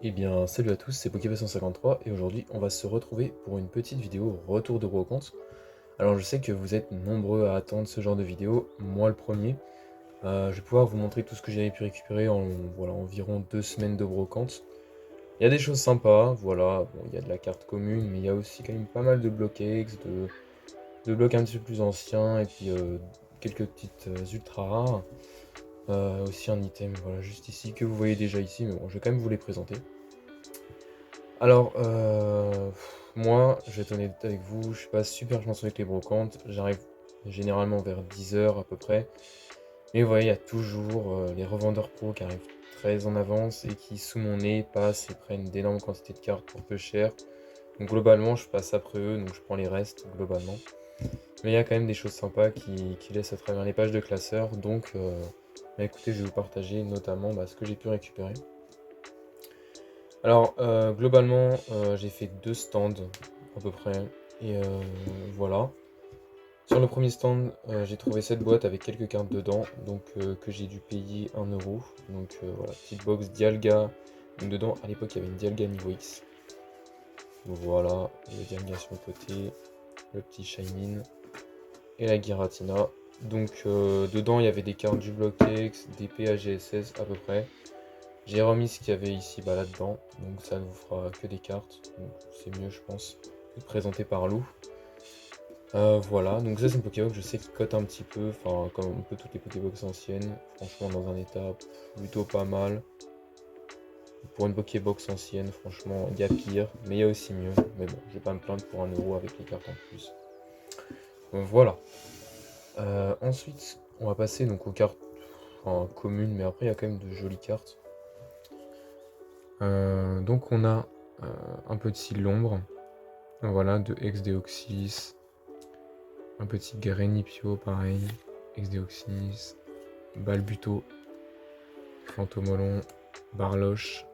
Eh bien, salut à tous, c'est Pokéball153 et aujourd'hui on va se retrouver pour une petite vidéo retour de brocante. Alors je sais que vous êtes nombreux à attendre ce genre de vidéo, moi le premier. Je vais pouvoir vous montrer tout ce que j'avais pu récupérer en voilà, environ 2 semaines de brocante. Il y a des choses sympas, voilà, bon, il y a de la carte commune, mais il y a aussi quand même pas mal de blocs X, de blocs un petit peu plus anciens et puis quelques petites ultra rares. Aussi un item, voilà, juste ici, que vous voyez déjà ici, mais bon, je vais quand même vous les présenter. Alors, moi, je vais être honnête avec vous, je suis pas super chanceux avec les brocantes. J'arrive généralement vers 10 h à peu près. Mais vous voyez, il y a toujours les revendeurs pro qui arrivent très en avance et qui, sous mon nez, passent et prennent d'énormes quantités de cartes pour peu cher. Donc globalement, je passe après eux, donc je prends les restes globalement. Mais il y a quand même des choses sympas qui laissent à travers les pages de classeurs. Donc, bah, écoutez, je vais vous partager notamment ce que j'ai pu récupérer. Alors, globalement, j'ai fait 2 stands à peu près et voilà. Sur le premier stand, j'ai trouvé cette boîte avec quelques cartes dedans, donc que j'ai dû payer 1 €. Donc voilà, petite box Dialga. Donc dedans, à l'époque, il y avait une Dialga niveau X. Voilà, le Dialga sur le côté, le petit Shaymin et la Giratina. Donc dedans, il y avait des cartes du bloc X, des PAGSS à peu près. J'ai remis ce qu'il y avait ici là-dedans, donc ça ne vous fera que des cartes, donc c'est mieux je pense que de présenter par Lou. Voilà, donc ça c'est une Pokébox, je sais qu'il cote un petit peu, enfin comme un peu toutes les Pokébox anciennes, franchement dans un état plutôt pas mal. Pour une Pokébox ancienne, franchement, il y a pire, mais il y a aussi mieux. Mais bon, je vais pas me plaindre pour 1 € avec les cartes en plus. Donc voilà. Ensuite, on va passer donc aux cartes communes, mais après il y a quand même de jolies cartes. Donc on a un petit Lombre, voilà, de Ex-Deoxys, un petit Grenipio pareil, Ex-Deoxys, Balbuto, Fantomolon, Barloche,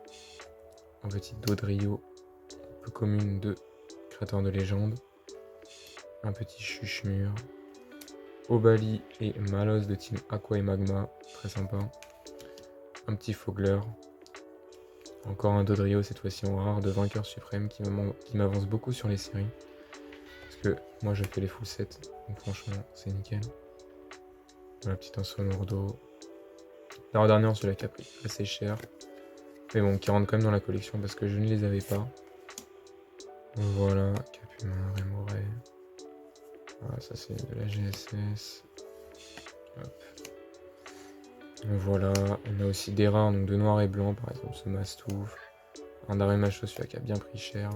un petit Dodrio, peu commune de Créateur de légende, un petit Chuchemur, Obali et Malos de Team Aqua et Magma, très sympa, un petit Fogler, encore un Dodrio cette fois-ci en rare de Vainqueur Suprême qui m'avance beaucoup sur les séries. Parce que moi je fais les full sets, donc franchement c'est nickel. Voilà, petit Ansonordo. La dernière celui-là qui a pris assez cher. Mais bon, qui rentre quand même dans la collection parce que je ne les avais pas. Voilà, Capumin, Rémoray. Voilà, ça c'est de la GSS. Hop. Voilà, on a aussi des rares, donc de noir et blanc, par exemple ce Mastouf. Un Daremacho, celui-là qui a bien pris cher.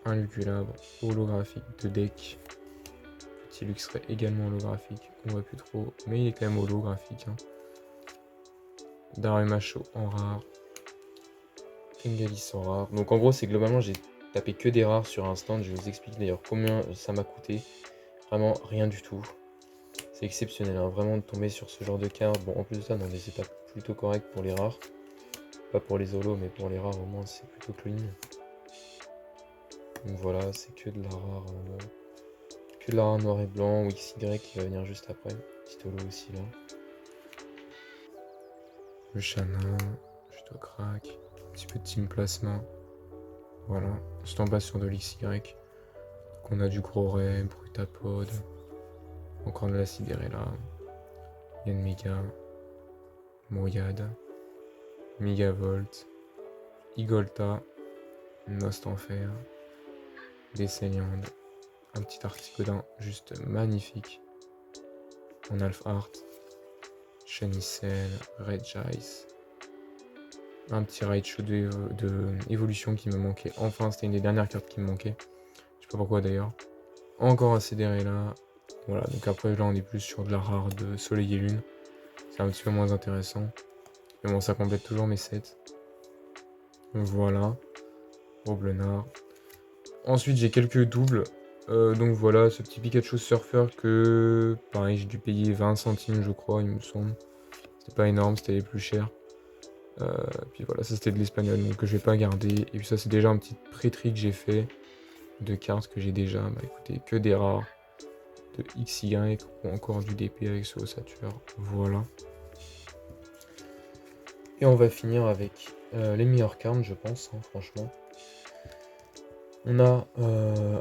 Un Luculabre holographique de deck. Petit Luxray également holographique, on voit plus trop, mais il est quand même holographique. Hein. Daremacho en rare. Tengalis en rare. Donc en gros, c'est globalement, j'ai tapé que des rares sur un stand. Je vais vous expliquer d'ailleurs combien ça m'a coûté. Vraiment rien du tout. C'est exceptionnel, hein, vraiment de tomber sur ce genre de carte. Bon, en plus de ça, dans des étapes plutôt correctes pour les rares. Pas pour les holos, mais pour les rares au moins, c'est plutôt clean. Donc voilà, c'est que de la rare. Que de la rare noir et blanc ou XY qui va venir juste après. Petit holo aussi là. Le Chanin, Judo Crack, un petit peu de Team Plasma. Voilà, ensuite en bas sur de l'XY. Donc on a du gros ray, Brutapod, encore de la Sidérella, Yanmega, Moyade, Megavolt, Igolta, Nost en fer, Desceniande, un petit Articodin juste magnifique, en Alpha Art, Chenicel, Regice, un petit Raichu de évolution qui me manquait. Enfin, c'était une des dernières cartes qui me manquait. Je sais pas pourquoi d'ailleurs. Encore un Cédérella. Voilà, donc après là on est plus sur de la rare de Soleil et Lune. C'est un petit peu moins intéressant. Mais bon, ça complète toujours mes sets. Voilà. Roblenard. Ensuite j'ai quelques doubles. Donc voilà, ce petit Pikachu Surfer que pareil j'ai dû payer 20 centimes je crois, il me semble. C'était pas énorme, c'était les plus chers. Puis voilà, ça c'était de l'espagnol, donc que je vais pas garder. Et puis ça c'est déjà un petit pré-tri que j'ai fait de cartes que j'ai déjà. Bah écoutez, que des rares de XY ou encore du DP avec ce ossature. Voilà. Et on va finir avec les meilleures cartes, je pense, hein, franchement. On a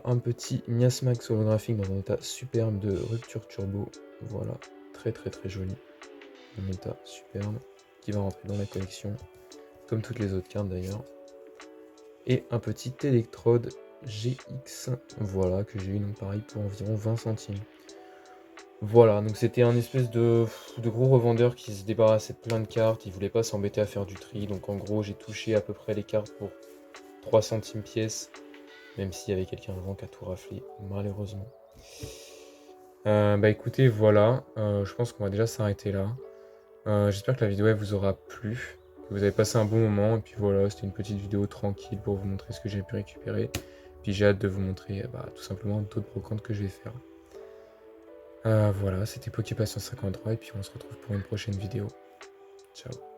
un petit Miasmax holographique dans un état superbe de rupture turbo. Voilà, très très très joli. Un état superbe qui va rentrer dans la collection, comme toutes les autres cartes d'ailleurs. Et un petit électrode GX, voilà, que j'ai eu donc pareil pour environ 20 centimes. Voilà, donc c'était un espèce de gros revendeur qui se débarrassait de plein de cartes, il voulait pas s'embêter à faire du tri, donc en gros j'ai touché à peu près les cartes pour 3 centimes pièce, même s'il y avait quelqu'un avant qui a tout raflé, malheureusement. Bah écoutez, voilà, je pense qu'on va déjà s'arrêter là. J'espère que la vidéo elle vous aura plu, que vous avez passé un bon moment, et puis voilà, c'était une petite vidéo tranquille pour vous montrer ce que j'ai pu récupérer. Puis j'ai hâte de vous montrer tout simplement d'autres brocantes que je vais faire. Voilà, c'était Poképassion 53 et puis on se retrouve pour une prochaine vidéo. Ciao.